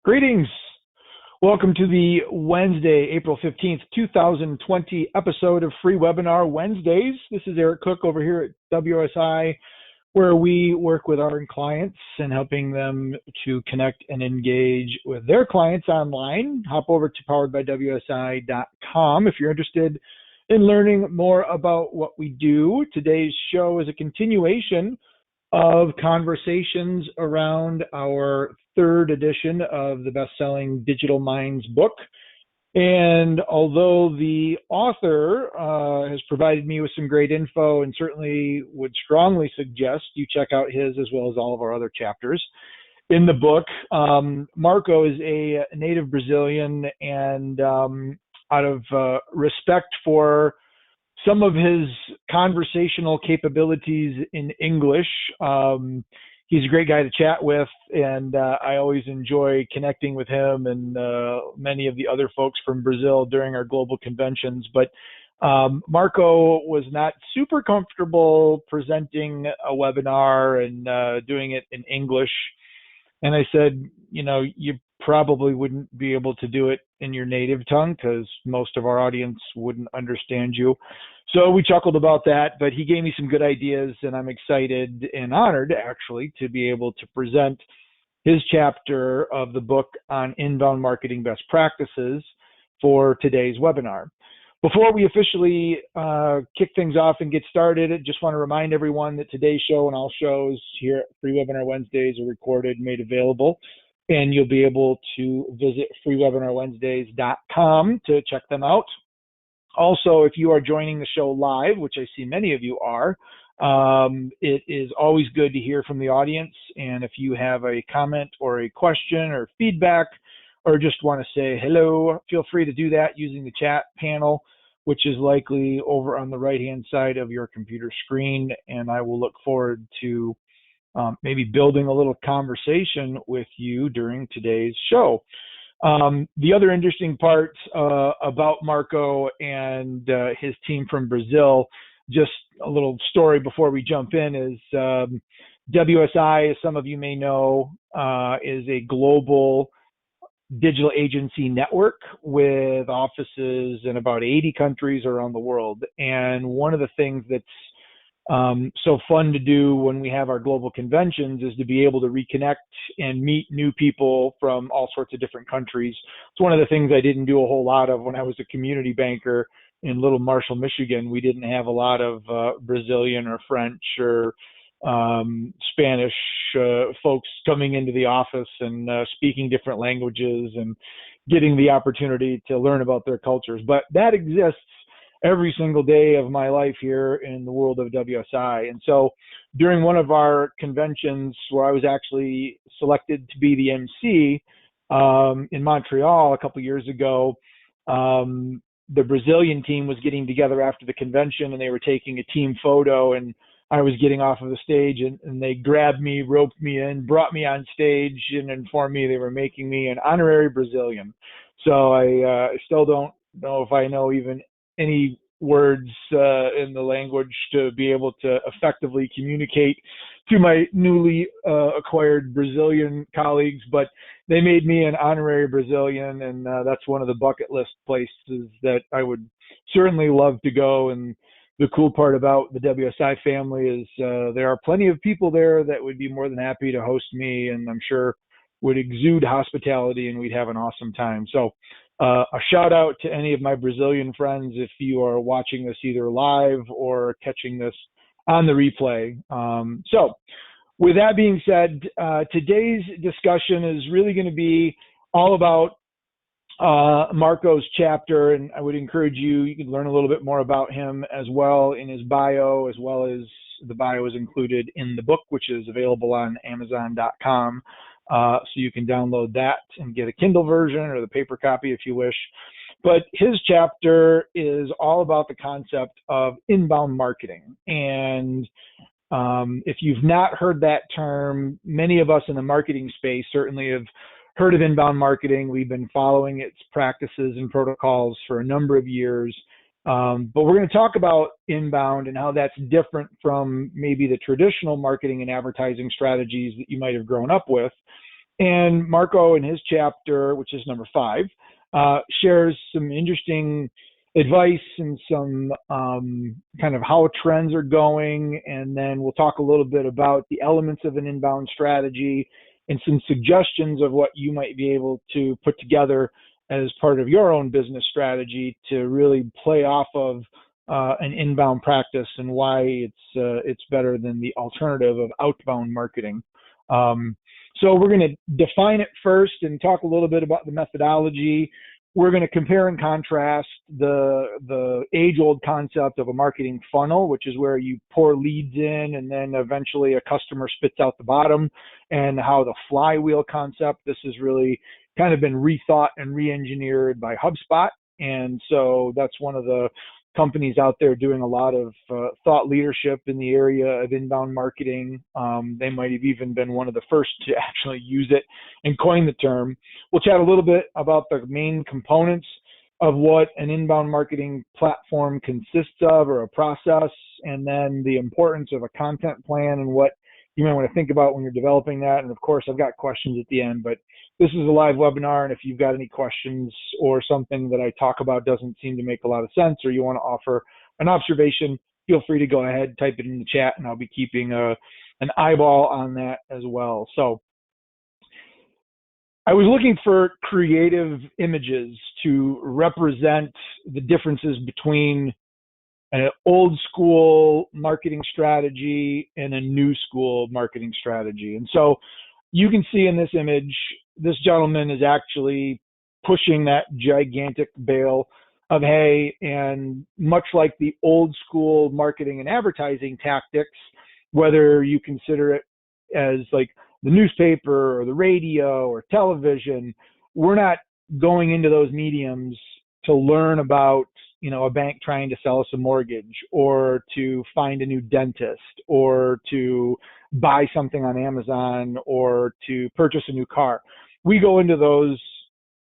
Greetings. Welcome to the Wednesday, April 15th, 2020 episode of Free Webinar Wednesdays. This is Eric Cook over here at WSI, where we work with our clients and helping them to connect and engage with their clients online. Hop over to poweredbywsi.com if you're interested in learning more about what we do. Today's show is a continuation of conversations around our third edition of the best-selling Digital Minds book. And although the author has provided me with some great info and certainly would strongly suggest you check out his as well as all of our other chapters in the book, Marco is a native Brazilian, and out of respect for some of his conversational capabilities in English, he's a great guy to chat with, and I always enjoy connecting with him and many of the other folks from Brazil during our global conventions. But Marco was not super comfortable presenting a webinar and doing it in English. And I said, you probably wouldn't be able to do it in your native tongue because most of our audience wouldn't understand you. So we chuckled about that, but he gave me some good ideas, and I'm excited and honored actually to be able to present his chapter of the book on inbound marketing best practices for today's webinar. Before we officially kick things off and get started, I just want to remind everyone that today's show and all shows here at Free Webinar Wednesdays are recorded and made available, and you'll be able to visit freewebinarwednesdays.com to check them out. Also, if you are joining the show live, which I see many of you are, it is always good to hear from the audience. And if you have a comment or a question or feedback, or just want to say hello, feel free to do that using the chat panel, which is likely over on the right-hand side of your computer screen. And I will look forward to maybe building a little conversation with you during today's show. The other interesting part about Marco and his team from Brazil, just a little story before we jump in, is WSI, as some of you may know, is a global digital agency network with offices in about 80 countries around the world. And one of the things that's so fun to do when we have our global conventions is to be able to reconnect and meet new people from all sorts of different countries. It's one of the things I didn't do a whole lot of when I was a community banker in Little Marshall, Michigan. We didn't have a lot of Brazilian or French or Spanish folks coming into the office and speaking different languages and getting the opportunity to learn about their cultures. But that exists every single day of my life here in the world of WSI. And so during one of our conventions where I was actually selected to be the MC in Montreal a couple years ago, the Brazilian team was getting together after the convention, and they were taking a team photo, and I was getting off of the stage, and they grabbed me, roped me in, brought me on stage, and informed me they were making me an honorary Brazilian. So I still don't know if I know even any words in the language to be able to effectively communicate to my newly acquired Brazilian colleagues, but they made me an honorary Brazilian, and that's one of the bucket list places that I would certainly love to go. And the cool part about the WSI family is there are plenty of people there that would be more than happy to host me, and I'm sure would exude hospitality, and we'd have an awesome time. So a shout out to any of my Brazilian friends if you are watching this either live or catching this on the replay. So with that being said, today's discussion is really going to be all about Marco's chapter, and I would encourage you can learn a little bit more about him as well in his bio, as well as the bio is included in the book, which is available on Amazon.com. So you can download that and get a Kindle version or the paper copy if you wish. But his chapter is all about the concept of inbound marketing. And if you've not heard that term, many of us in the marketing space certainly have heard of inbound marketing. We've been following its practices and protocols for a number of years. But we're going to talk about inbound and how that's different from maybe the traditional marketing and advertising strategies that you might have grown up with. And Marco, in his chapter, which is number 5, shares some interesting advice and some kind of how trends are going. And then we'll talk a little bit about the elements of an inbound strategy and some suggestions of what you might be able to put together as part of your own business strategy to really play off of an inbound practice and why it's better than the alternative of outbound marketing. So we're going to define it first and talk a little bit about the methodology. We're going to compare and contrast the age-old concept of a marketing funnel, which is where you pour leads in and then eventually a customer spits out the bottom, and how the flywheel concept, this has really kind of been rethought and re-engineered by HubSpot. And so that's one of the companies out there doing a lot of thought leadership in the area of inbound marketing. They might have even been one of the first to actually use it and coin the term. We'll chat a little bit about the main components of what an inbound marketing platform consists of, or a process, and then the importance of a content plan and what you might want to think about when you're developing that. And of course, I've got questions at the end, but this is a live webinar, and if you've got any questions or something that I talk about doesn't seem to make a lot of sense, or you want to offer an observation, feel free to go ahead, type it in the chat, and I'll be keeping an eyeball on that as well. So I was looking for creative images to represent the differences between an old school marketing strategy and a new school marketing strategy. And so you can see in this image, this gentleman is actually pushing that gigantic bale of hay, and much like the old school marketing and advertising tactics, whether you consider it as like the newspaper or the radio or television, we're not going into those mediums to learn about, you know, a bank trying to sell us a mortgage, or to find a new dentist, or to buy something on Amazon, or to purchase a new car. We go into those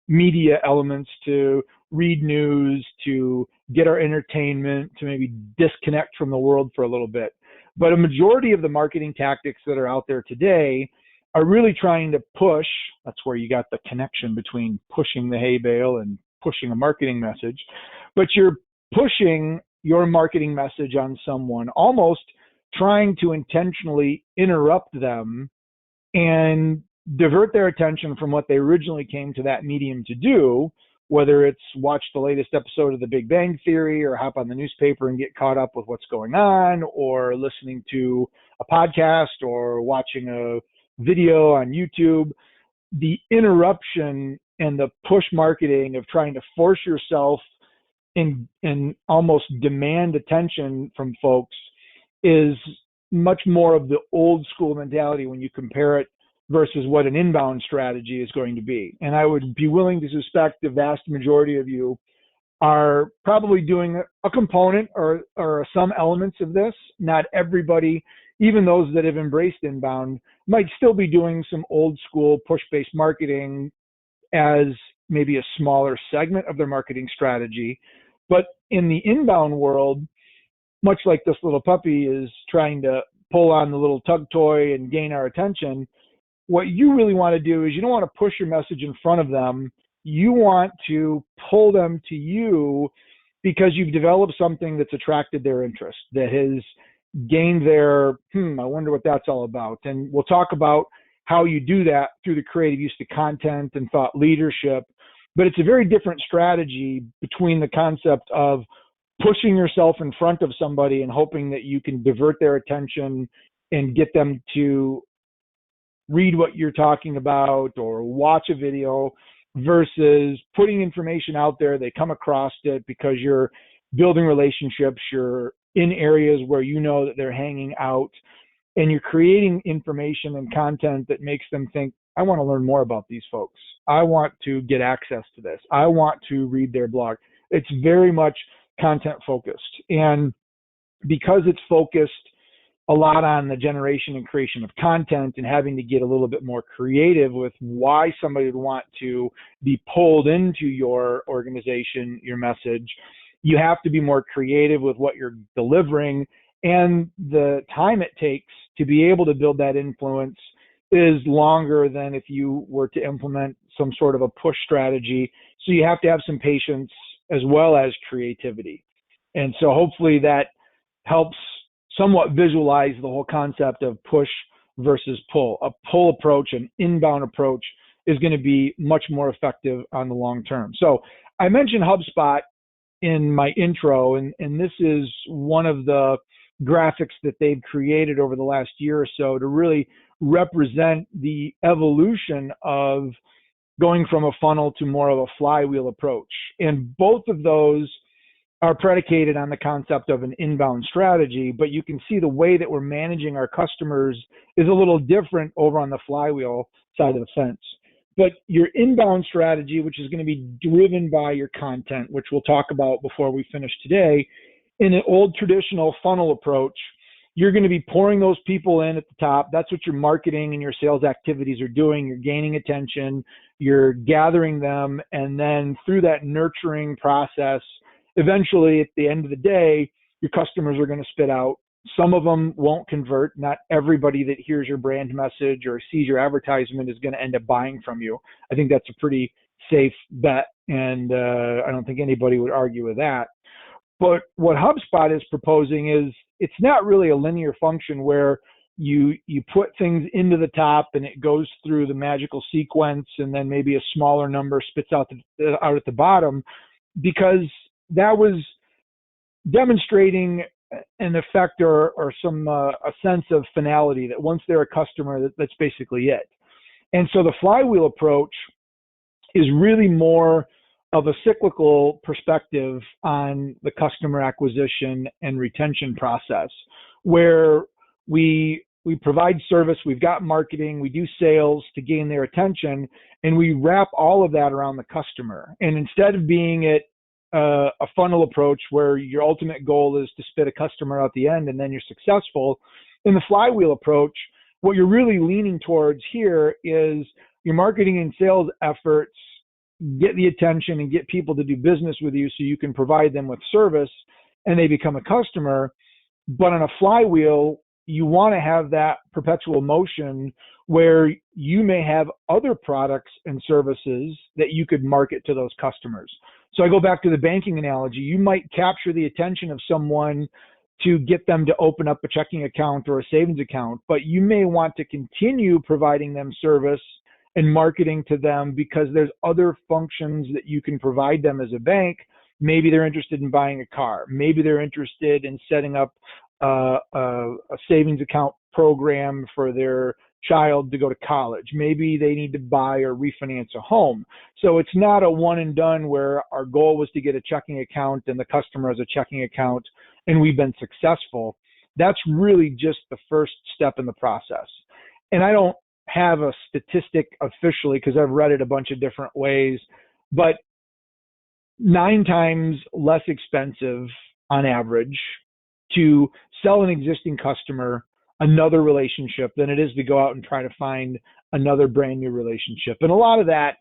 media elements to read news, to get our entertainment, to maybe disconnect from the world for a little bit. But a majority of the marketing tactics that are out there today are really trying to push. That's where you got the connection between pushing the hay bale and pushing a marketing message. But you're pushing your marketing message on someone, almost trying to intentionally interrupt them and divert their attention from what they originally came to that medium to do, whether it's watch the latest episode of The Big Bang Theory, or hop on the newspaper and get caught up with what's going on, or listening to a podcast, or watching a video on YouTube. The interruption and the push marketing of trying to force yourself and almost demand attention from folks is much more of the old school mentality when you compare it versus what an inbound strategy is going to be. And I would be willing to suspect the vast majority of you are probably doing a component or some elements of this. Not everybody, even those that have embraced inbound, might still be doing some old school push-based marketing as maybe a smaller segment of their marketing strategy. But in the inbound world, much like this little puppy is trying to pull on the little tug toy and gain our attention, what you really want to do is you don't want to push your message in front of them. You want to pull them to you because you've developed something that's attracted their interest, that has gained their, I wonder what that's all about. And we'll talk about how you do that through the creative use of content and thought leadership. But it's a very different strategy between the concept of pushing yourself in front of somebody and hoping that you can divert their attention and get them to read what you're talking about or watch a video, versus putting information out there. They come across it because you're building relationships, you're in areas where you know that they're hanging out, and you're creating information and content that makes them think, I want to learn more about these folks. I want to get access to this. I want to read their blog. It's very much content focused. And because it's focused a lot on the generation and creation of content and having to get a little bit more creative with why somebody would want to be pulled into your organization, your message, you have to be more creative with what you're delivering and the time it takes to be able to build that influence is longer than if you were to implement some sort of a push strategy. So you have to have some patience as well as creativity. And so hopefully that helps somewhat visualize the whole concept of push versus pull. A pull approach, an inbound approach, is going to be much more effective on the long term. So I mentioned HubSpot in my intro, and this is one of the graphics that they've created over the last year or so to really represent the evolution of going from a funnel to more of a flywheel approach. And both of those are predicated on the concept of an inbound strategy, but you can see the way that we're managing our customers is a little different over on the flywheel side of the fence. But your inbound strategy, which is going to be driven by your content, which we'll talk about before we finish today, in an old traditional funnel approach, you're going to be pouring those people in at the top. That's what your marketing and your sales activities are doing. You're gaining attention, you're gathering them, and then through that nurturing process, eventually at the end of the day, your customers are going to spit out. Some of them won't convert. Not everybody that hears your brand message or sees your advertisement is going to end up buying from you. I think that's a pretty safe bet, and I don't think anybody would argue with that. But what HubSpot is proposing is it's not really a linear function where you put things into the top and it goes through the magical sequence and then maybe a smaller number spits out at the bottom, because that was demonstrating an effect or some a sense of finality that once they're a customer, that's basically it. And so the flywheel approach is really more of a cyclical perspective on the customer acquisition and retention process, where we provide service, we've got marketing, we do sales to gain their attention, and we wrap all of that around the customer. And instead of being it a funnel approach where your ultimate goal is to spit a customer out the end and then you're successful, in the flywheel approach, what you're really leaning towards here is your marketing and sales efforts get the attention and get people to do business with you so you can provide them with service and they become a customer. But on a flywheel, you want to have that perpetual motion where you may have other products and services that you could market to those customers. So I go back to the banking analogy. You might capture the attention of someone to get them to open up a checking account or a savings account, but you may want to continue providing them service and marketing to them because there's other functions that you can provide them as a bank. Maybe they're interested in buying a car. Maybe they're interested in setting up a savings account program for their child to go to college. Maybe they need to buy or refinance a home. So it's not a one and done where our goal was to get a checking account and the customer has a checking account and we've been successful. That's really just the first step in the process. And I don't have a statistic officially because I've read it a bunch of different ways, but 9 times less expensive on average to sell an existing customer another relationship than it is to go out and try to find another brand new relationship. And a lot of that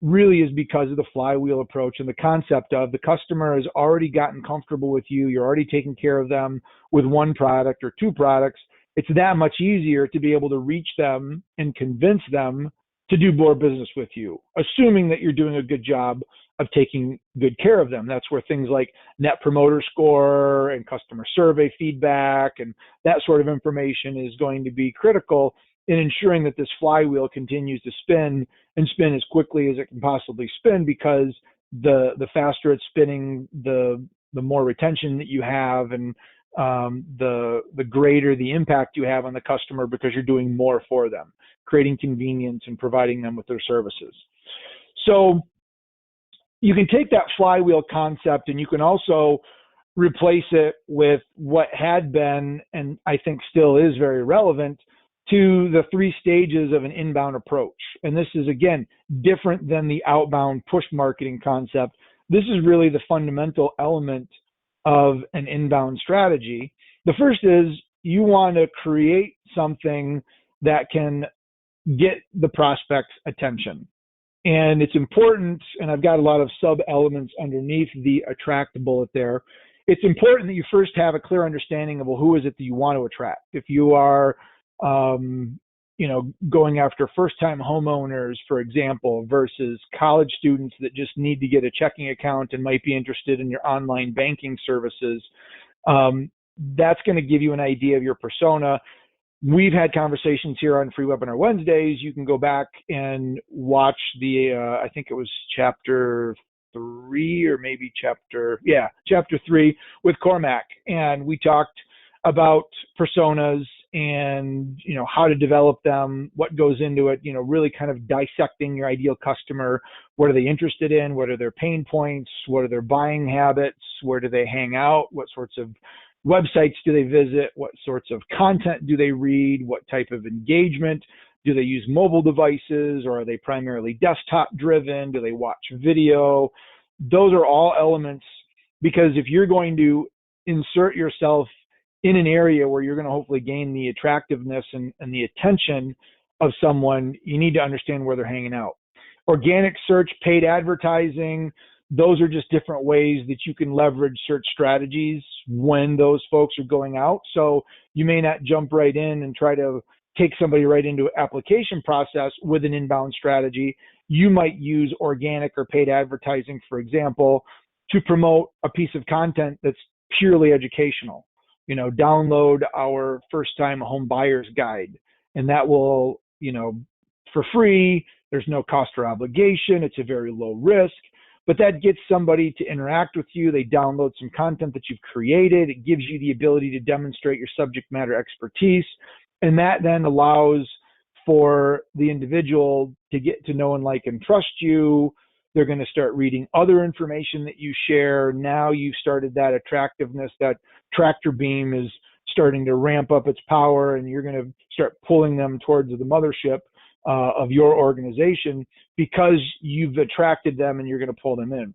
really is because of the flywheel approach and the concept of the customer has already gotten comfortable with you. You're already taking care of them with one product or 2 products. It's that much easier to be able to reach them and convince them to do more business with you, assuming that you're doing a good job of taking good care of them. That's where things like Net Promoter Score and customer survey feedback and that sort of information is going to be critical in ensuring that this flywheel continues to spin and spin as quickly as it can possibly spin, because the faster it's spinning, the more retention that you have, and the greater the impact you have on the customer because you're doing more for them, creating convenience and providing them with their services. So you can take that flywheel concept and you can also replace it with what had been, and I think still is very relevant, to the 3 stages of an inbound approach. And this is, again, different than the outbound push marketing concept. This is really the fundamental element of an inbound strategy. The first is you want to create something that can get the prospect's attention. And it's important, and I've got a lot of sub-elements underneath the attract bullet there. It's important that you first have a clear understanding of, well, who is it that you want to attract? If you are going after first-time homeowners, for example, versus college students that just need to get a checking account and might be interested in your online banking services. That's going to give you an idea of your persona. We've had conversations here on Free Webinar Wednesdays. You can go back and watch I think it was chapter 3 or maybe chapter 3 with Cormac. And we talked about personas and, how to develop them, what goes into it, really kind of dissecting your ideal customer. What are they interested in? What are their pain points? What are their buying habits? Where do they hang out? What sorts of websites do they visit? What sorts of content do they read? What type of engagement? Do they use mobile devices, or are they primarily desktop driven? Do they watch video? Those are all elements, because if you're going to insert yourself in an area where you're going to hopefully gain the attractiveness and the attention of someone, you need to understand where they're hanging out. Organic search, paid advertising, those are just different ways that you can leverage search strategies when those folks are going out. So you may not jump right in and try to take somebody right into an application process with an inbound strategy. You might use organic or paid advertising, for example, to promote a piece of content that's purely educational. Download our first-time home buyer's guide, and that will, for free. There's no cost or obligation. It's a very low risk. But that gets somebody to interact with you. They download some content that you've created. It gives you the ability to demonstrate your subject matter expertise. And that then allows for the individual to get to know and like and trust you. They're going to start reading other information that you share. Now you've started that attractiveness, that tractor beam is starting to ramp up its power, and you're going to start pulling them towards the mothership of your organization, because you've attracted them and you're going to pull them in.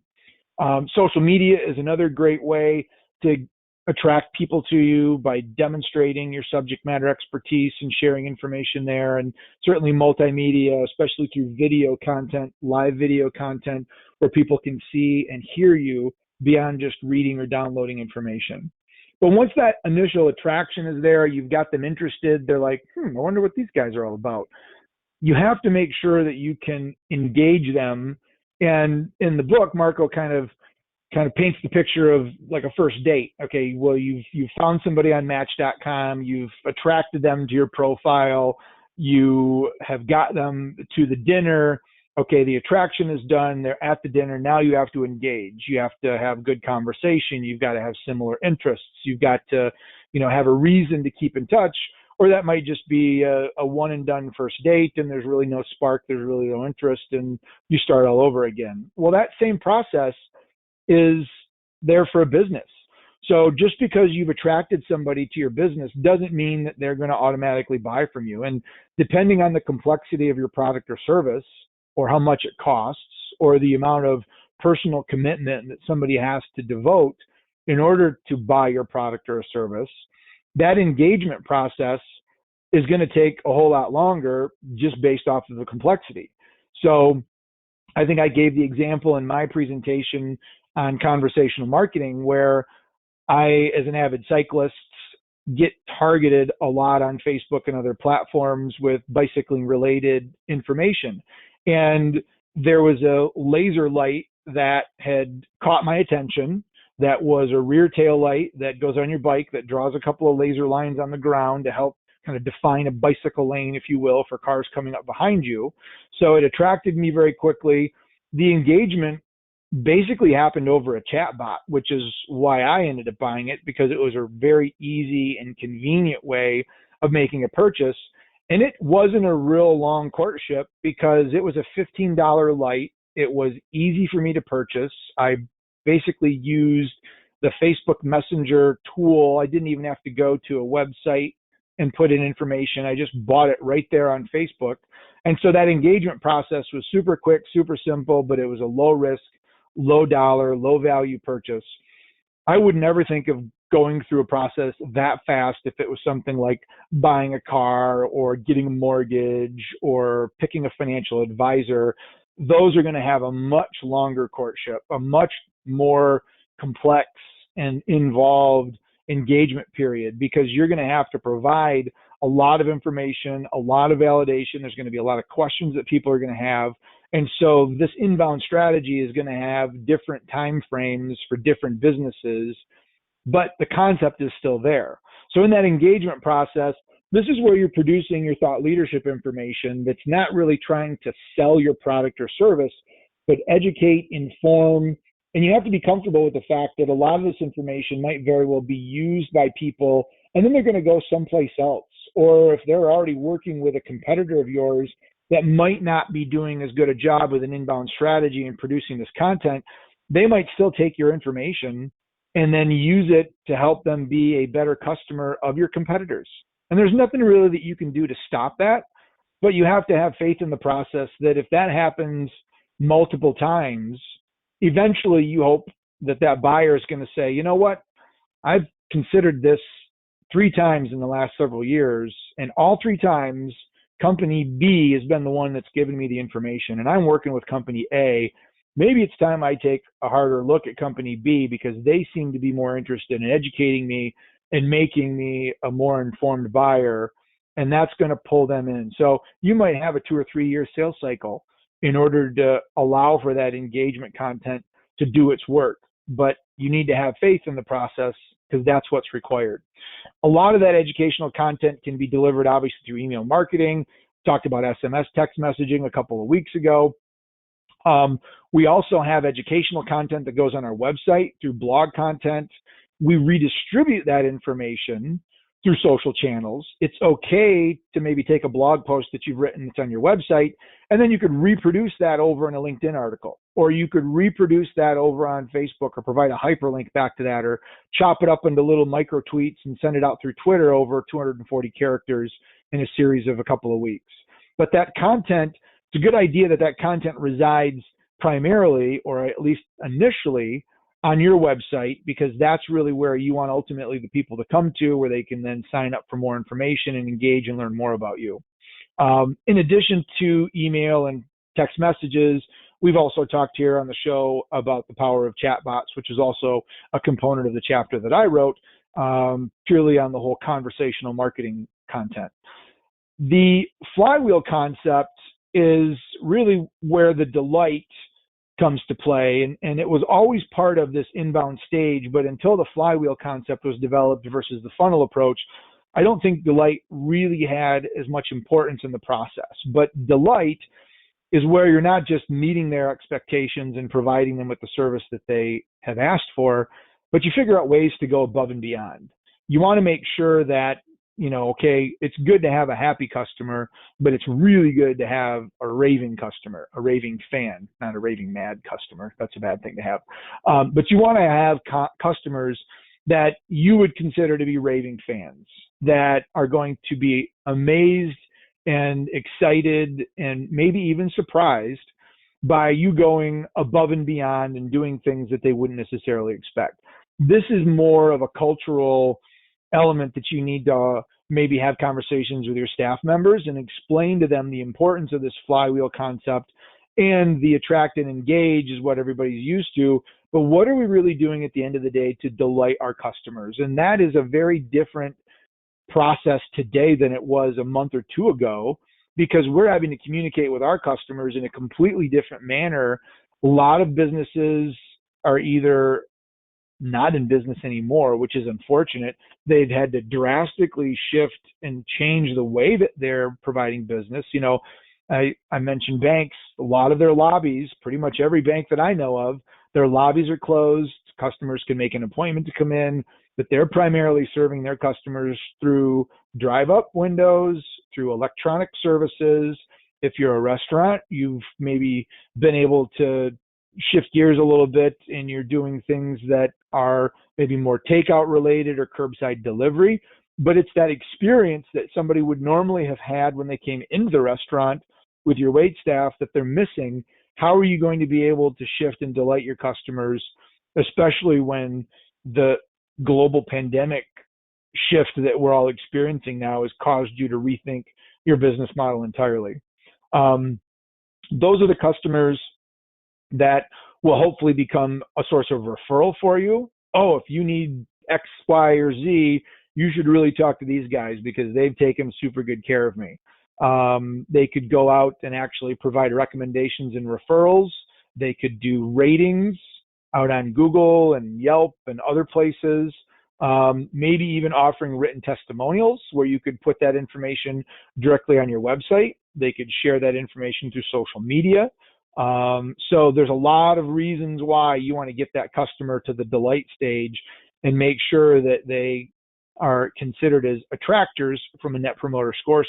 Social media is another great way to attract people to you, by demonstrating your subject matter expertise and sharing information there. And certainly multimedia, especially through video content, live video content, where people can see and hear you beyond just reading or downloading information. But once that initial attraction is there, you've got them interested, they're like, I wonder what these guys are all about. You have to make sure that you can engage them. And in the book, Marco kind of paints the picture of like a first date. Okay, well, you've found somebody on Match.com, you've attracted them to your profile, you have got them to the dinner. Okay, the attraction is done, they're at the dinner. Now you have to engage. You have to have good conversation. You've got to have similar interests. You've got to, have a reason to keep in touch. Or that might just be a one and done first date, and there's really no spark, there's really no interest, and you start all over again. Well, that same process is there for a business. So just because you've attracted somebody to your business doesn't mean that they're going to automatically buy from you. And depending on the complexity of your product or service, or how much it costs, or the amount of personal commitment that somebody has to devote in order to buy your product or a service, that engagement process is going to take a whole lot longer, just based off of the complexity. So I think I gave the example in my presentation on conversational marketing, where I, as an avid cyclist, get targeted a lot on Facebook and other platforms with bicycling related information. And there was a laser light that had caught my attention. That was a rear tail light that goes on your bike, that draws a couple of laser lines on the ground to help kind of define a bicycle lane, if you will, for cars coming up behind you. So it attracted me very quickly. The engagement basically happened over a chat bot, which is why I ended up buying it, because it was a very easy and convenient way of making a purchase. And it wasn't a real long courtship, because it was a $15 light. It was easy for me to purchase. I basically used the Facebook Messenger tool. I didn't even have to go to a website and put in information. I just bought it right there on Facebook. And so that engagement process was super quick, super simple, but it was a low risk, low dollar, low value purchase. I would never think of going through a process that fast if it was something like buying a car or getting a mortgage or picking a financial advisor. Those are going to have a much longer courtship, a much more complex and involved engagement period, because you're going to have to provide a lot of information, a lot of validation. There's going to be a lot of questions that people are going to have. And so this inbound strategy is going to have different time frames for different businesses, but the concept is still there. So in that engagement process, this is where you're producing your thought leadership information that's not really trying to sell your product or service, but educate, inform, and you have to be comfortable with the fact that a lot of this information might very well be used by people, and then they're going to go someplace else. Or if they're already working with a competitor of yours that might not be doing as good a job with an inbound strategy and producing this content, they might still take your information and then use it to help them be a better customer of your competitors. And there's nothing really that you can do to stop that, but you have to have faith in the process that if that happens multiple times, eventually you hope that that buyer is going to say, you know what, I've considered this 3 times in the last several years, and all 3 times company B has been the one that's given me the information, and I'm working with company A. Maybe it's time I take a harder look at company B because they seem to be more interested in educating me and making me a more informed buyer, and that's going to pull them in. So you might have a 2 or 3 year sales cycle in order to allow for that engagement content to do its work, but you need to have faith in the process because that's what's required. A lot of that educational content can be delivered obviously through email marketing. Talked about SMS text messaging a couple of weeks ago. We also have educational content that goes on our website through blog content. We redistribute that information through social channels. It's okay to maybe take a blog post that you've written that's on your website, and then you could reproduce that over in a LinkedIn article, or you could reproduce that over on Facebook or provide a hyperlink back to that, or chop it up into little micro tweets and send it out through Twitter over 240 characters in a series of a couple of weeks. But that content, it's a good idea that that content resides primarily, or at least initially, on your website, because that's really where you want ultimately the people to come to, where they can then sign up for more information and engage and learn more about you. In addition to email and text messages, we've also talked here on the show about the power of chatbots, which is also a component of the chapter that I wrote, purely on the whole conversational marketing content. The flywheel concept is really where the delight comes to play, and it was always part of this inbound stage, but until the flywheel concept was developed versus the funnel approach, I don't think delight really had as much importance in the process. But delight is where you're not just meeting their expectations and providing them with the service that they have asked for, but you figure out ways to go above and beyond. You want to make sure that, you know, okay, it's good to have a happy customer, but it's really good to have a raving customer, a raving fan, not a raving mad customer. That's a bad thing to have. But you want to have customers that you would consider to be raving fans, that are going to be amazed and excited and maybe even surprised by you going above and beyond and doing things that they wouldn't necessarily expect. This is more of a cultural element that you need to maybe have conversations with your staff members and explain to them the importance of this flywheel concept. And the attract and engage is what everybody's used to, but what are we really doing at the end of the day to delight our customers? And that is a very different process today than it was a month or 2 ago, because we're having to communicate with our customers in a completely different manner. A lot of businesses are either not in business anymore, which is unfortunate. They've had to drastically shift and change the way that they're providing business. You know, I mentioned banks. A lot of their lobbies, pretty much every bank that I know of, their lobbies are closed. Customers can make an appointment to come in, but they're primarily serving their customers through drive-up windows, through electronic services. If you're a restaurant, you've maybe been able to shift gears a little bit and you're doing things that are maybe more takeout related or curbside delivery, but it's that experience that somebody would normally have had when they came into the restaurant with your wait staff that they're missing. How are you going to be able to shift and delight your customers, especially when the global pandemic shift that we're all experiencing now has caused you to rethink your business model entirely? Those are the customers that will hopefully become a source of referral for you. Oh, if you need X, Y, or Z, you should really talk to these guys because they've taken super good care of me. They could go out and actually provide recommendations and referrals. They could do ratings out on Google and Yelp and other places. Maybe even offering written testimonials where you could put that information directly on your website. They could share that information through social media. So there's a lot of reasons why you want to get that customer to the delight stage and make sure that they are considered as attractors from a net promoter score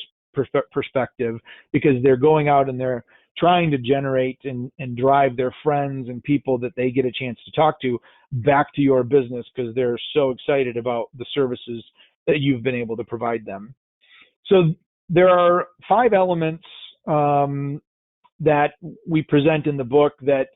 perspective, because they're going out and they're trying to generate and drive their friends and people that they get a chance to talk to back to your business because they're so excited about the services that you've been able to provide them. So there are 5 elements that we present in the book that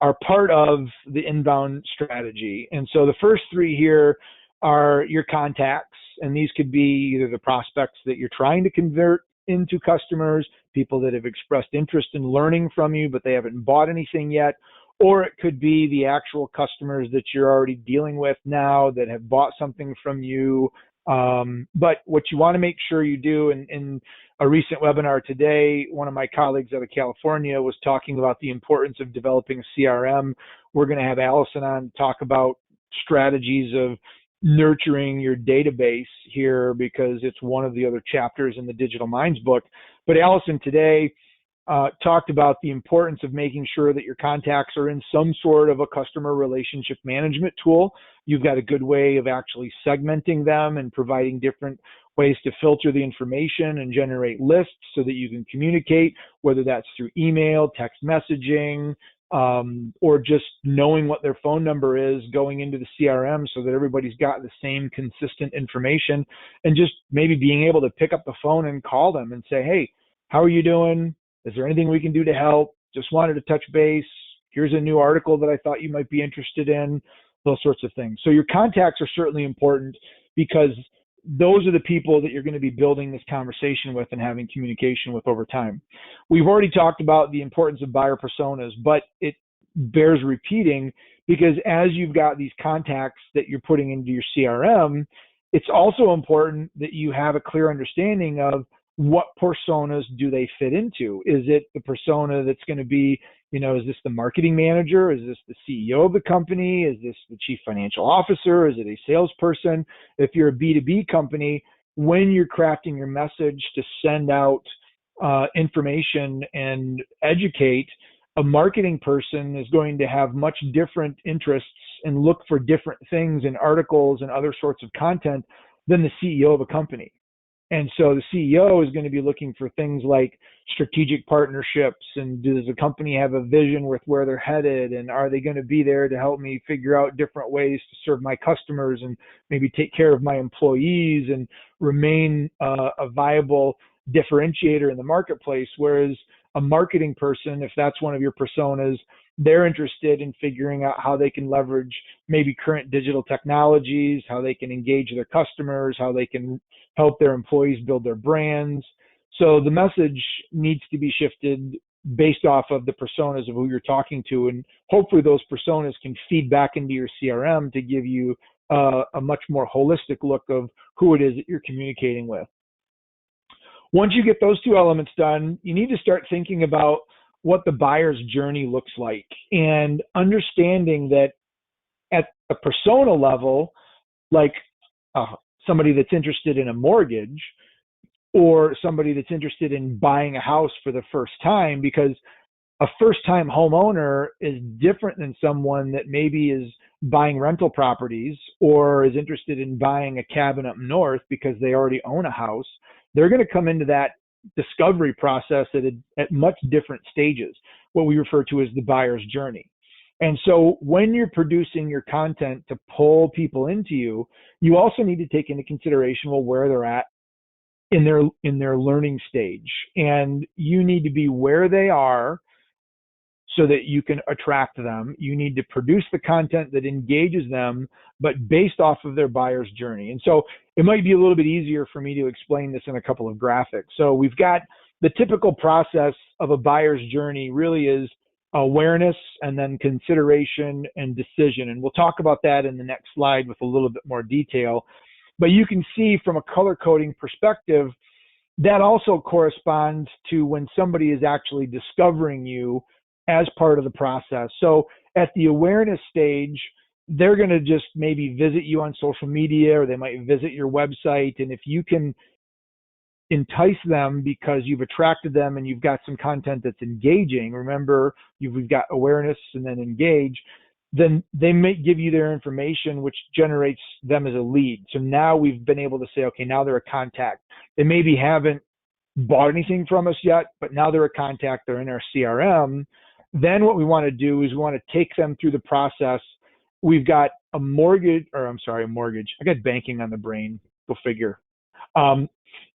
are part of the inbound strategy. And so the first 3 here are your contacts, and these could be either the prospects that you're trying to convert into customers, people that have expressed interest in learning from you, but they haven't bought anything yet, or it could be the actual customers that you're already dealing with now that have bought something from you. But what you want to make sure you do, in a recent webinar today, one of my colleagues out of California was talking about the importance of developing a CRM. We're going to have Allison on to talk about strategies of nurturing your database here because it's one of the other chapters in the Digital Minds book. But Allison today talked about the importance of making sure that your contacts are in some sort of a customer relationship management tool. You've got a good way of actually segmenting them and providing different ways to filter the information and generate lists so that you can communicate, whether that's through email, text messaging, or just knowing what their phone number is going into the CRM so that everybody's got the same consistent information, and just maybe being able to pick up the phone and call them and say, hey, how are you doing? Is there anything we can do to help? Just wanted to touch base. Here's a new article that I thought you might be interested in, those sorts of things. So your contacts are certainly important because those are the people that you're going to be building this conversation with and having communication with over time. We've already talked about the importance of buyer personas, but it bears repeating because as you've got these contacts that you're putting into your CRM, it's also important that you have a clear understanding of what personas do they fit into. Is it the persona that's going to be, is this the marketing manager? Is this the CEO of the company? Is this the chief financial officer? Is it a salesperson? If you're a B2B company, when you're crafting your message to send out information and educate, a marketing person is going to have much different interests and look for different things in articles and other sorts of content than the CEO of a company. And so the CEO is going to be looking for things like strategic partnerships, and does the company have a vision with where they're headed, and are they going to be there to help me figure out different ways to serve my customers and maybe take care of my employees and remain a viable differentiator in the marketplace. Whereas a marketing person, if that's one of your personas, they're interested in figuring out how they can leverage maybe current digital technologies, how they can engage their customers, how they can help their employees build their brands. So the message needs to be shifted based off of the personas of who you're talking to, and hopefully those personas can feed back into your CRM to give you a much more holistic look of who it is that you're communicating with. Once you get those 2 elements done, you need to start thinking about what the buyer's journey looks like, and understanding that at a persona level, like somebody that's interested in a mortgage or somebody that's interested in buying a house for the first time, because a first-time homeowner is different than someone that maybe is buying rental properties or is interested in buying a cabin up north because they already own a house. They're going to come into that discovery process at much different stages, what we refer to as the buyer's journey. And so when you're producing your content to pull people into you, you also need to take into consideration, well, where they're at in their learning stage. And you need to be where they are so that you can attract them. You need to produce the content that engages them, but based off of their buyer's journey. And so it might be a little bit easier for me to explain this in a couple of graphics. So we've got the typical process of a buyer's journey really is awareness and then consideration and decision. And we'll talk about that in the next slide with a little bit more detail. But you can see from a color coding perspective, that also corresponds to when somebody is actually discovering you as part of the process. So at the awareness stage, they're going to just maybe visit you on social media, or they might visit your website. And if you can entice them because you've attracted them and you've got some content that's engaging, remember, we've got awareness and then engage, then they may give you their information, which generates them as a lead. So now we've been able to say, okay, now they're a contact. They maybe haven't bought anything from us yet, but now they're a contact, they're in our CRM. Then what we want to do is we want to take them through the process. We've got a mortgage. I got banking on the brain. Go figure.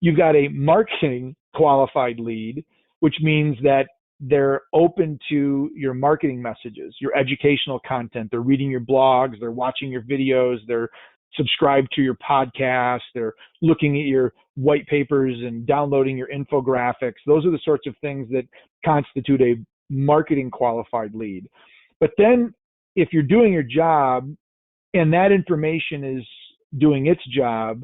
You've got a marketing qualified lead, which means that they're open to your marketing messages, your educational content. They're reading your blogs, they're watching your videos, they're subscribed to your podcast, they're looking at your white papers and downloading your infographics. Those are the sorts of things that constitute a marketing qualified lead. But then if you're doing your job and that information is doing its job,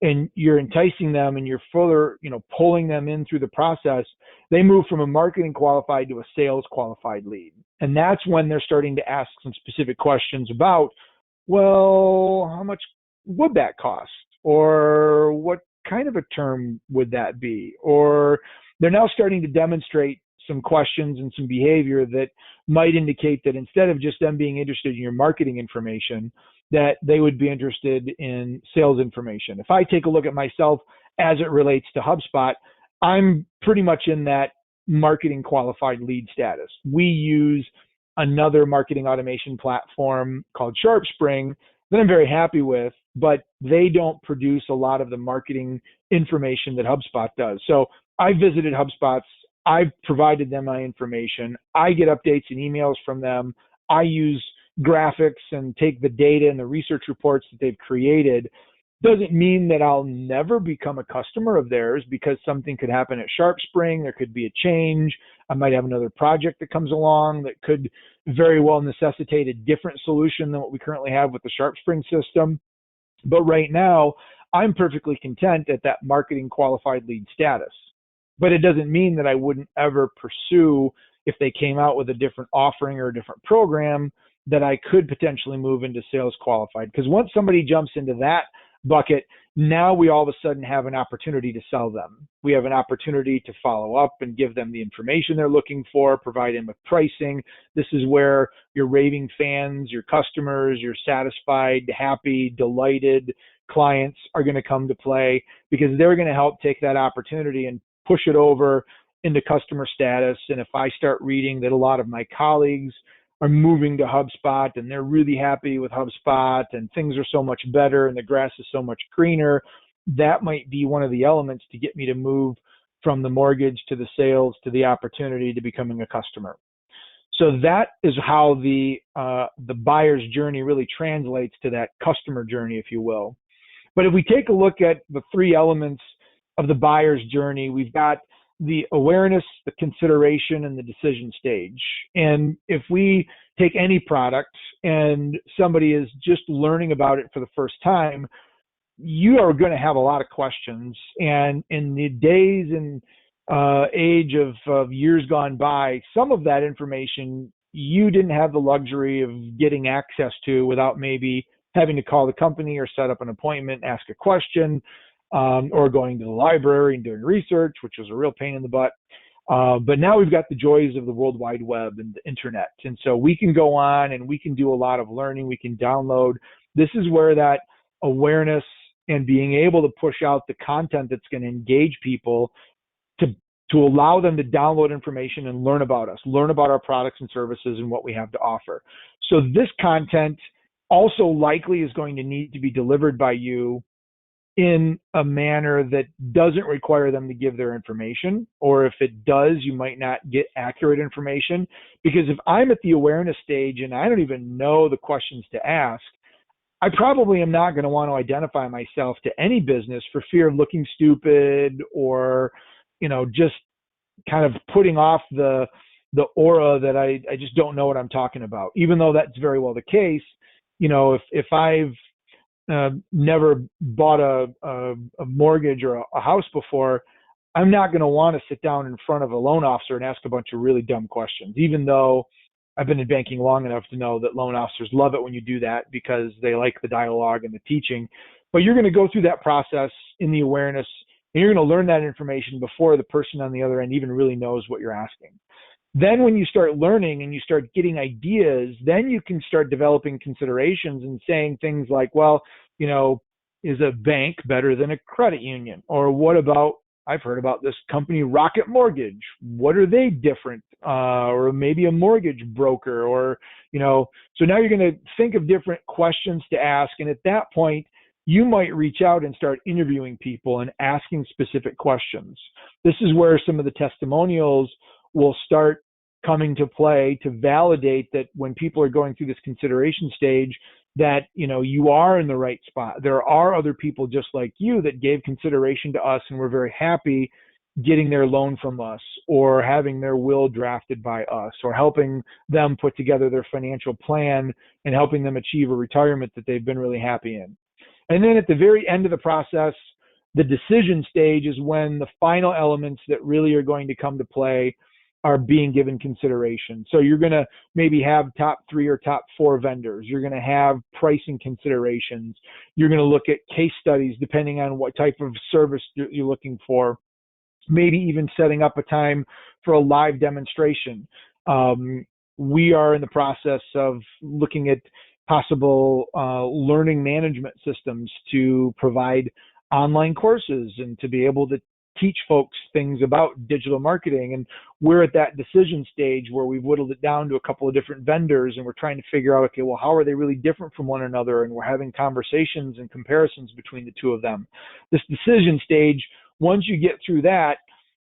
and you're enticing them and you're further, pulling them in through the process, they move from a marketing qualified to a sales qualified lead. And that's when they're starting to ask some specific questions about, well, how much would that cost? Or what kind of a term would that be? Or they're now starting to demonstrate some questions and some behavior that might indicate that instead of just them being interested in your marketing information, that they would be interested in sales information. If I take a look at myself as it relates to HubSpot, I'm pretty much in that marketing qualified lead status. We use another marketing automation platform called SharpSpring that I'm very happy with, but they don't produce a lot of the marketing information that HubSpot does. So I visited HubSpot's, I've provided them my information. I get updates and emails from them. I use graphics and take the data and the research reports that they've created. Doesn't mean that I'll never become a customer of theirs, because something could happen at SharpSpring. There could be a change. I might have another project that comes along that could very well necessitate a different solution than what we currently have with the SharpSpring system. But right now, I'm perfectly content at that marketing qualified lead status. But it doesn't mean that I wouldn't ever pursue, if they came out with a different offering or a different program, that I could potentially move into sales qualified. Because once somebody jumps into that bucket, now we all of a sudden have an opportunity to sell them. We have an opportunity to follow up and give them the information they're looking for, provide them with pricing. This is where your raving fans, your customers, your satisfied, happy, delighted clients are going to come to play, because they're going to help take that opportunity and push it over into customer status. And if I start reading that a lot of my colleagues are moving to HubSpot and they're really happy with HubSpot and things are so much better and the grass is so much greener, that might be one of the elements to get me to move from the mortgage to the sales to the opportunity to becoming a customer. So that is how the buyer's journey really translates to that customer journey, if you will. But if we take a look at the three elements of the buyer's journey, we've got the awareness, the consideration, and the decision stage. And if we take any product and somebody is just learning about it for the first time, you are going to have a lot of questions. And in the days and age of years gone by, some of that information you didn't have the luxury of getting access to without maybe having to call the company or set up an appointment, ask a question, or going to the library and doing research, which was a real pain in the butt. But now we've got the joys of the World Wide Web and the internet. And so we can go on and we can do a lot of learning. We can download. This is where that awareness and being able to push out the content that's going to engage people to allow them to download information and learn about us, learn about our products and services and what we have to offer. So this content also likely is going to need to be delivered by you in a manner that doesn't require them to give their information, or if it does, you might not get accurate information. Because if I'm at the awareness stage and I don't even know the questions to ask, I probably am not going to want to identify myself to any business for fear of looking stupid or, just kind of putting off the aura that I just don't know what I'm talking about, even though that's very well the case. If I've never bought a mortgage or a house before, I'm not going to want to sit down in front of a loan officer and ask a bunch of really dumb questions, even though I've been in banking long enough to know that loan officers love it when you do that because they like the dialogue and the teaching. But you're going to go through that process in the awareness, and you're going to learn that information before the person on the other end even really knows what you're asking. Then when you start learning and you start getting ideas, then you can start developing considerations and saying things like, well, you know, is a bank better than a credit union? Or what about, I've heard about this company, Rocket Mortgage. What are they different? Or maybe a mortgage broker, or, you know, so now you're going to think of different questions to ask. And at that point, you might reach out and start interviewing people and asking specific questions. This is where some of the testimonials will start coming to play to validate that when people are going through this consideration stage, that, you know, you are in the right spot. There are other people just like you that gave consideration to us and were very happy getting their loan from us, or having their will drafted by us, or helping them put together their financial plan and helping them achieve a retirement that they've been really happy in. And then at the very end of the process, the decision stage is when the final elements that really are going to come to play are being given consideration. So you're going to maybe have top 3 or top 4 vendors. You're going to have pricing considerations. You're going to look at case studies depending on what type of service you're looking for. Maybe even setting up a time for a live demonstration. We are in the process of looking at possible learning management systems to provide online courses and to be able to teach folks things about digital marketing. And we're at that decision stage where we've whittled it down to a couple of different vendors, and we're trying to figure out, okay, well, how are they really different from one another? And we're having conversations and comparisons between the two of them. This decision stage, once you get through that,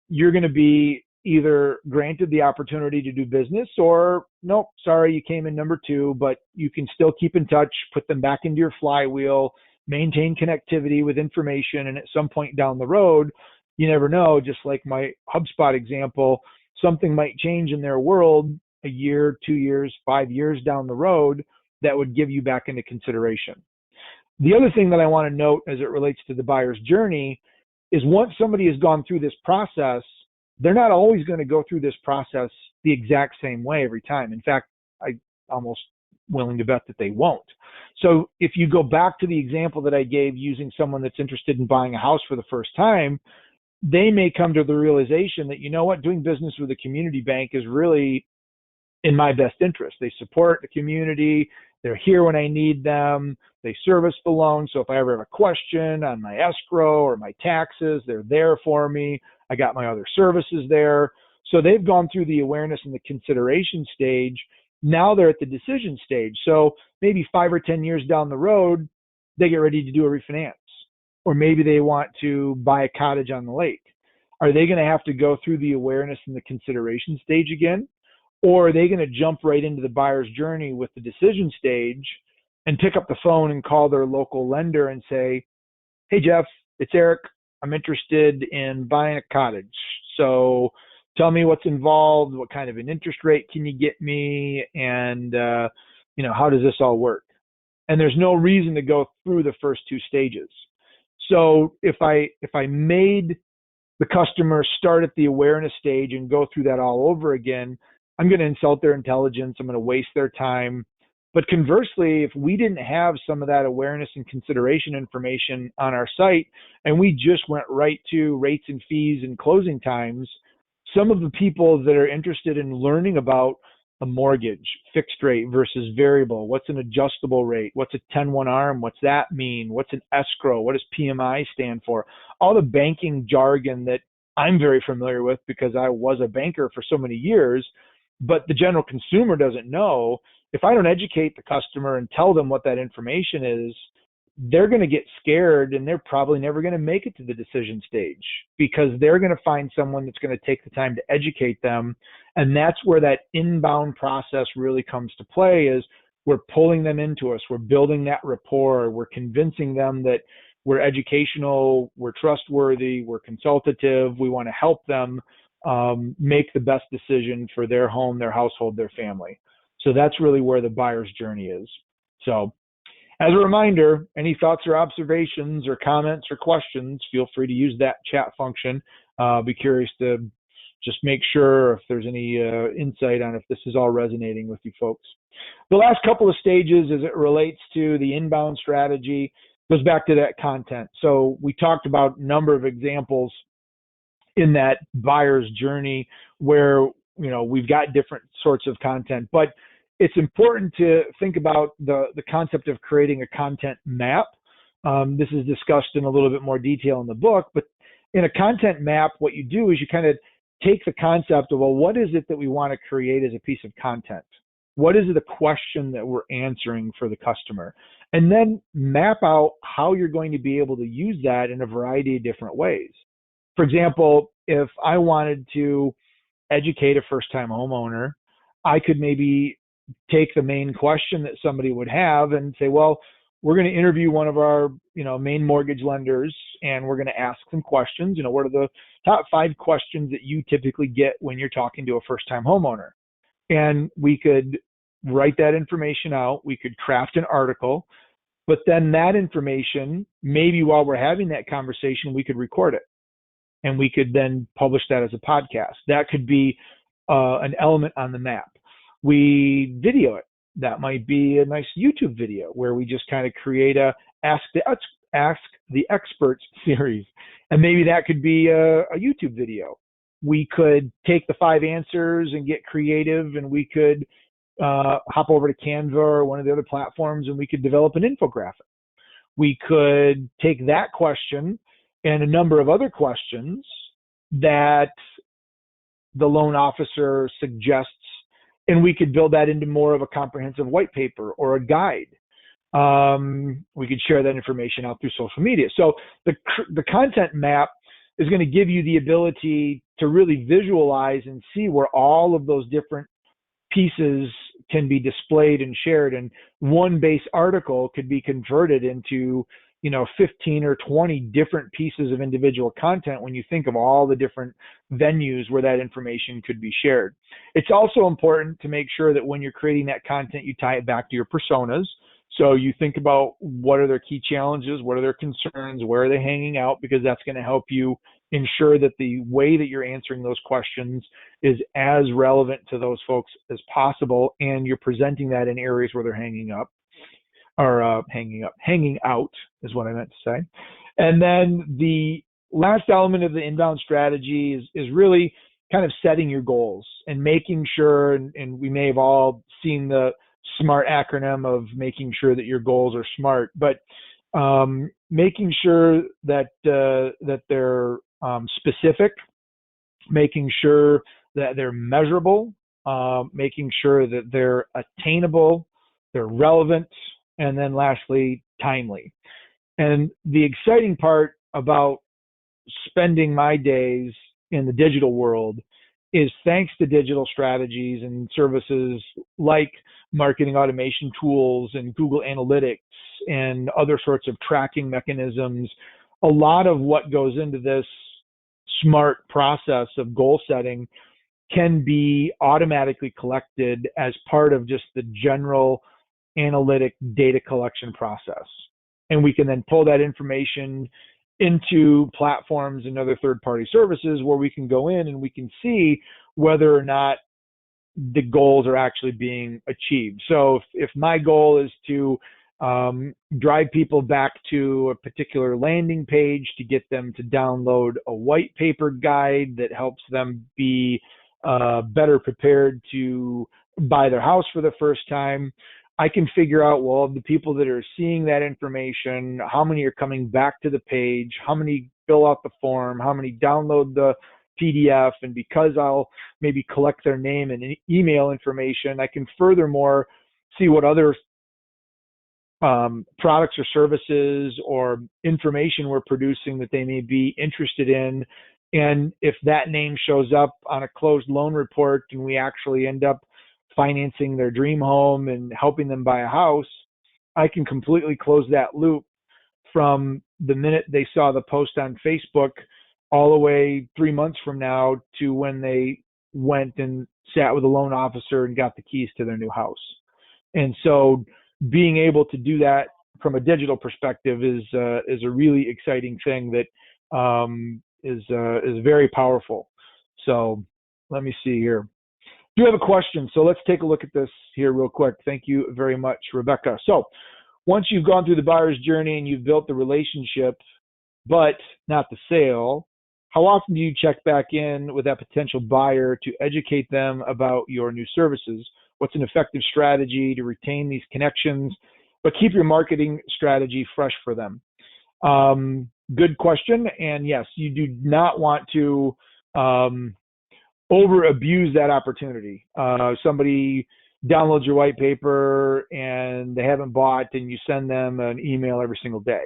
you're going to be either granted the opportunity to do business, or nope, sorry, you came in number 2, but you can still keep in touch, put them back into your flywheel, maintain connectivity with information. And at some point down the road, you never know, just like my HubSpot example, something might change in their world a year, 2 years, 5 years down the road that would give you back into consideration. The other thing that I want to note as it relates to the buyer's journey is once somebody has gone through this process, they're not always going to go through this process the exact same way every time. In fact, I almost willing to bet that they won't. So if you go back to the example that I gave using someone that's interested in buying a house for the first time, they may come to the realization that, you know what, doing business with a community bank is really in my best interest. They support the community. They're here when I need them. They service the loan. So if I ever have a question on my escrow or my taxes, they're there for me. I got my other services there. So they've gone through the awareness and the consideration stage. Now they're at the decision stage. So maybe 5 or 10 years down the road, they get ready to do a refinance. Or maybe they want to buy a cottage on the lake. Are they going to have to go through the awareness and the consideration stage again? Or are they going to jump right into the buyer's journey with the decision stage and pick up the phone and call their local lender and say, hey, Jeff, it's Eric. I'm interested in buying a cottage. So tell me what's involved. What kind of an interest rate can you get me? And, how does this all work? And there's no reason to go through the first 2 stages. So if I made the customer start at the awareness stage and go through that all over again, I'm going to insult their intelligence. I'm going to waste their time. But conversely, if we didn't have some of that awareness and consideration information on our site, and we just went right to rates and fees and closing times, some of the people that are interested in learning about a mortgage, fixed rate versus variable, what's an adjustable rate, what's a 10-1 ARM, what's that mean, what's an escrow, what does PMI stand for, all the banking jargon that I'm very familiar with because I was a banker for so many years, but the general consumer doesn't know. If I don't educate the customer and tell them what that information is, they're going to get scared, and they're probably never going to make it to the decision stage because they're going to find someone that's going to take the time to educate them. And that's where that inbound process really comes to play, is we're pulling them into us. We're building that rapport. We're convincing them that we're educational, we're trustworthy, we're consultative. We want to help them make the best decision for their home, their household, their family. So that's really where the buyer's journey is. So As a reminder, any thoughts or observations or comments or questions, feel free to use that chat function. Be curious to just make sure if there's any insight on if this is all resonating with you folks. The last couple of stages as it relates to the inbound strategy goes back to that content. So we talked about a number of examples in that buyer's journey where we've got different sorts of content, but it's important to think about the concept of creating a content map. This is discussed in a little bit more detail in the book, but in a content map, what you do is you kind of take the concept of, well, what is it that we want to create as a piece of content? What is the question that we're answering for the customer? And then map out how you're going to be able to use that in a variety of different ways. For example, if I wanted to educate a first-time homeowner, I could maybe take the main question that somebody would have and say, well, we're going to interview one of our main mortgage lenders, and we're going to ask some questions. What are the top 5 questions that you typically get when you're talking to a first-time homeowner? And we could write that information out. We could craft an article, but then that information, maybe while we're having that conversation, we could record it, and we could then publish that as a podcast. That could be an element on the map. We video it. That might be a nice YouTube video where we just kind of create a Ask the Experts series. And maybe that could be a YouTube video. We could take the 5 answers and get creative, and we could hop over to Canva or one of the other platforms, and we could develop an infographic. We could take that question and a number of other questions that the loan officer suggests, and we could build that into more of a comprehensive white paper or a guide. We could share that information out through social media. So the content map is going to give you the ability to really visualize and see where all of those different pieces can be displayed and shared. And one base article could be converted into 15 or 20 different pieces of individual content when you think of all the different venues where that information could be shared. It's also important to make sure that when you're creating that content, you tie it back to your personas. So you think about what are their key challenges, what are their concerns, where are they hanging out, because that's going to help you ensure that the way that you're answering those questions is as relevant to those folks as possible, and you're presenting that in areas where they're hanging out is what I meant to say. And then the last element of the inbound strategy is really kind of setting your goals and making sure, and we may have all seen the SMART acronym of making sure that your goals are SMART, but making sure that they're specific, making sure that they're measurable, making sure that they're attainable, they're relevant, and then lastly, timely. And the exciting part about spending my days in the digital world is, thanks to digital strategies and services like marketing automation tools and Google Analytics and other sorts of tracking mechanisms, a lot of what goes into this SMART process of goal setting can be automatically collected as part of just the general analytic data collection process. And we can then pull that information into platforms and other third-party services where we can go in and we can see whether or not the goals are actually being achieved. So if my goal is to drive people back to a particular landing page to get them to download a white paper guide that helps them be better prepared to buy their house for the first time, I can figure out, well, of the people that are seeing that information, how many are coming back to the page, how many fill out the form, how many download the PDF, and because I'll maybe collect their name and email information, I can furthermore see what other products or services or information we're producing that they may be interested in. And if that name shows up on a closed loan report and we actually end up financing their dream home and helping them buy a house, I can completely close that loop from the minute they saw the post on Facebook all the way 3 months from now to when they went and sat with a loan officer and got the keys to their new house. And so being able to do that from a digital perspective is a really exciting thing that is very powerful. So let me see here. Do have a question, so let's take a look at this here real quick. Thank you very much, Rebecca. So once you've gone through the buyer's journey and you've built the relationship, but not the sale, how often do you check back in with that potential buyer to educate them about your new services? What's an effective strategy to retain these connections, but keep your marketing strategy fresh for them? Good question. And yes, you do not want to over abuse that opportunity. Somebody downloads your white paper and they haven't bought, and you send them an email every single day.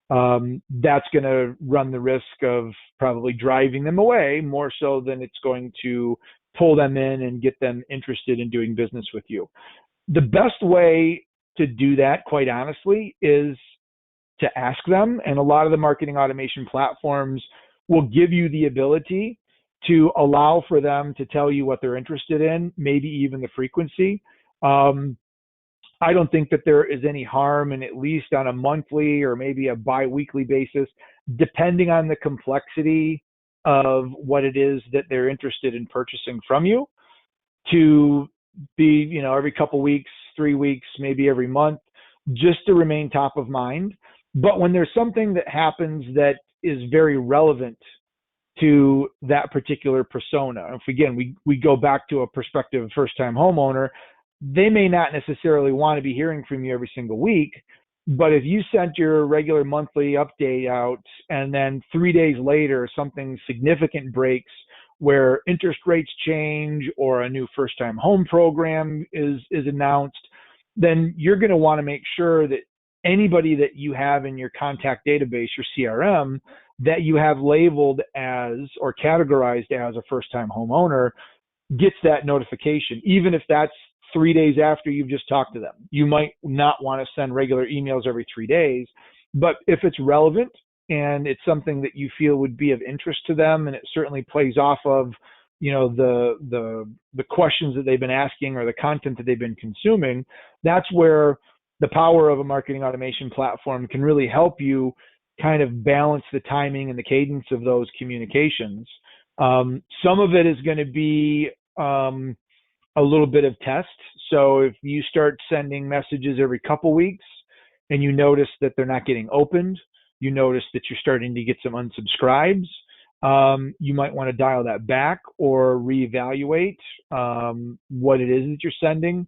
That's going to run the risk of probably driving them away more so than it's going to pull them in and get them interested in doing business with you. The best way to do that, quite honestly, is to ask them. And a lot of the marketing automation platforms will give you the ability to allow for them to tell you what they're interested in, maybe even the frequency. I don't think that there is any harm in, at least on a monthly or maybe a bi-weekly basis, depending on the complexity of what it is that they're interested in purchasing from you, to be, every couple weeks, 3 weeks, maybe every month, just to remain top of mind. But when there's something that happens that is very relevant to that particular persona, if again, we go back to a prospective first-time homeowner, they may not necessarily want to be hearing from you every single week, but if you sent your regular monthly update out and then 3 days later something significant breaks where interest rates change or a new first-time home program is announced, then you're going to want to make sure that anybody that you have in your contact database, your CRM, that you have labeled as or categorized as a first-time homeowner gets that notification, even if that's 3 days after you've just talked to them. You might not want to send regular emails every 3 days, but if it's relevant and it's something that you feel would be of interest to them, and it certainly plays off of, the questions that they've been asking or the content that they've been consuming, that's where the power of a marketing automation platform can really help you kind of balance the timing and the cadence of those communications. Some of it is going to be a little bit of test. So if you start sending messages every couple weeks and you notice that they're not getting opened, you notice that you're starting to get some unsubscribes, you might want to dial that back or reevaluate what it is that you're sending.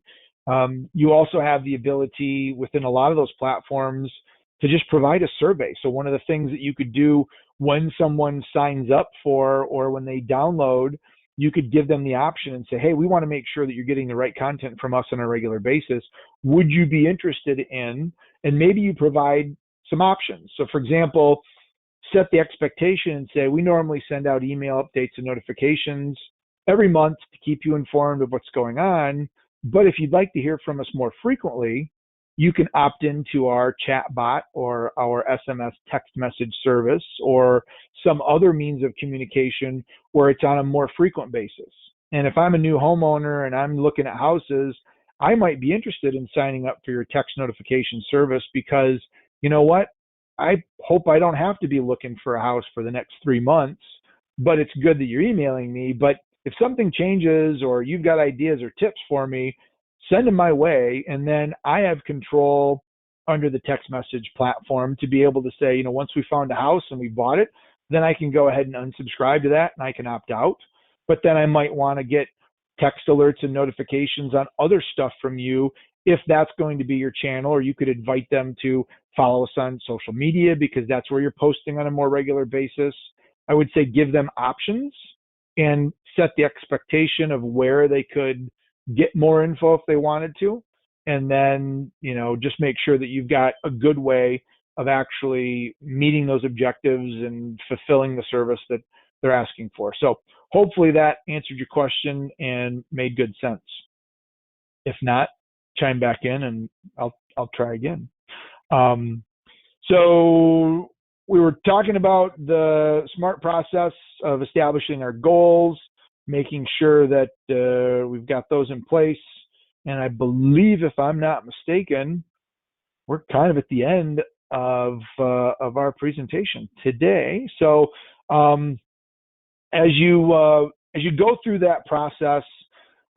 You also have the ability within a lot of those platforms to just provide a survey. So one of the things that you could do when someone signs up for, or when they download, you could give them the option and say, hey, we want to make sure that you're getting the right content from us on a regular basis. Would you be interested in, and maybe you provide some options. So for example, set the expectation and say, we normally send out email updates and notifications every month to keep you informed of what's going on. But if you'd like to hear from us more frequently, you can opt into our chat bot or our SMS text message service or some other means of communication where it's on a more frequent basis. And if I'm a new homeowner and I'm looking at houses, I might be interested in signing up for your text notification service because, you know what? I hope I don't have to be looking for a house for the next 3 months, but it's good that you're emailing me. But if something changes or you've got ideas or tips for me, send them my way, and then I have control under the text message platform to be able to say, once we found a house and we bought it, then I can go ahead and unsubscribe to that and I can opt out. But then I might want to get text alerts and notifications on other stuff from you if that's going to be your channel, or you could invite them to follow us on social media because that's where you're posting on a more regular basis. I would say give them options and set the expectation of where they could get more info if they wanted to, and then just make sure that you've got a good way of actually meeting those objectives and fulfilling the service that they're asking for. So hopefully that answered your question and made good sense. If not, chime back in and I'll try again. So we were talking about the SMART process of establishing our goals, making sure that we've got those in place. And I believe, if I'm not mistaken, we're kind of at the end of our presentation today. So um, as you go through that process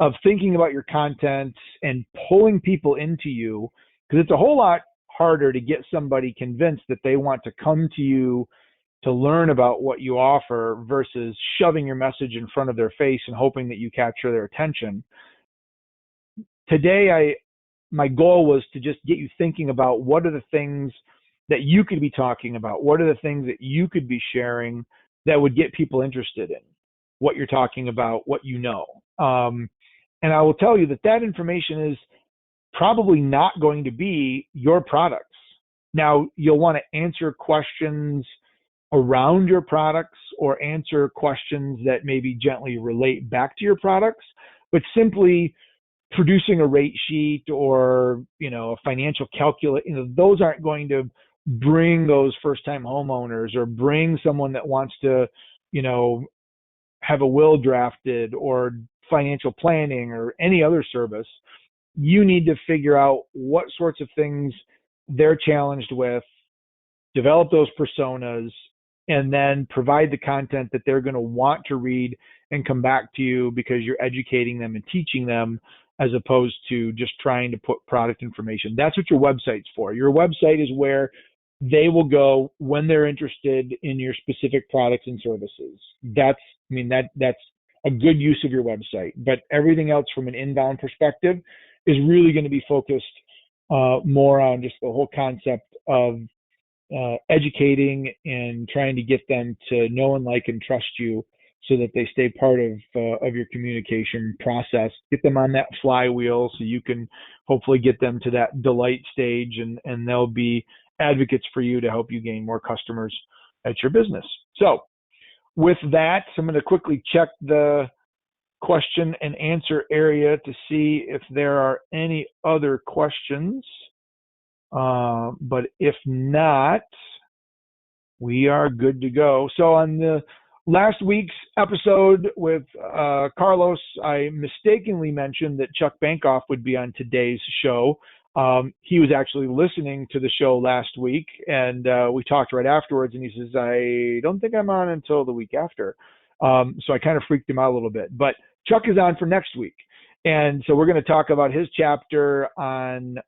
of thinking about your content and pulling people into you, because it's a whole lot harder to get somebody convinced that they want to come to you to learn about what you offer versus shoving your message in front of their face and hoping that you capture their attention. Today, my goal was to just get you thinking about what are the things that you could be talking about, what are the things that you could be sharing that would get people interested in what you're talking about, what you know. And I will tell you that that information is probably not going to be your products. Now, you'll want to answer questions around your products or answer questions that maybe gently relate back to your products, but simply producing a rate sheet or, a financial calculate, those aren't going to bring those first time homeowners or bring someone that wants to, you know, have a will drafted or financial planning or any other service. You need to figure out what sorts of things they're challenged with, develop those personas, and then provide the content that they're going to want to read and come back to you because you're educating them and teaching them as opposed to just trying to put product information. That's what your website's for. Your website is where they will go when they're interested in your specific products and services. That's a good use of your website. But everything else from an inbound perspective is really going to be focused more on just the whole concept of educating and trying to get them to know and like and trust you so that they stay part of your communication process. Get them on that flywheel so you can hopefully get them to that delight stage, and they'll be advocates for you to help you gain more customers at your business. So with that, I'm going to quickly check the question and answer area to see if there are any other questions. But if not, we are good to go. So on the last week's episode with Carlos, I mistakenly mentioned that Chuck Bankoff would be on today's show. He was actually listening to the show last week, and we talked right afterwards, and he says, I don't think I'm on until the week after. So I kind of freaked him out a little bit. But Chuck is on for next week. And so we're going to talk about his chapter on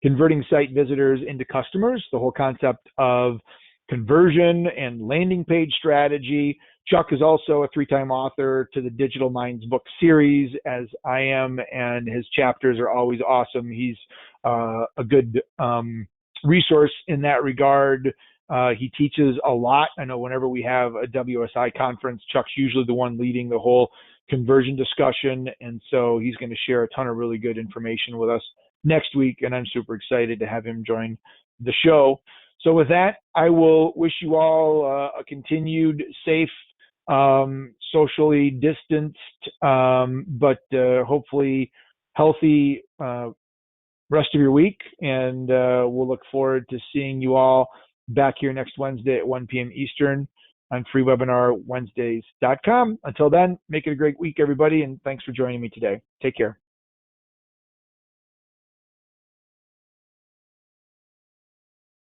converting site visitors into customers, the whole concept of conversion and landing page strategy. Chuck is also a 3-time author to the Digital Minds book series, as I am, and his chapters are always awesome. He's a good resource in that regard. He teaches a lot. I know whenever we have a WSI conference, Chuck's usually the one leading the whole conversion discussion, and so he's going to share a ton of really good information with us next week, and I'm super excited to have him join the show. So with that, I will wish you all a continued safe, socially distanced, but hopefully healthy rest of your week, and we'll look forward to seeing you all back here next Wednesday at 1 p.m. Eastern on freewebinarwednesdays.com. Until then, make it a great week, everybody, and thanks for joining me today. Take care.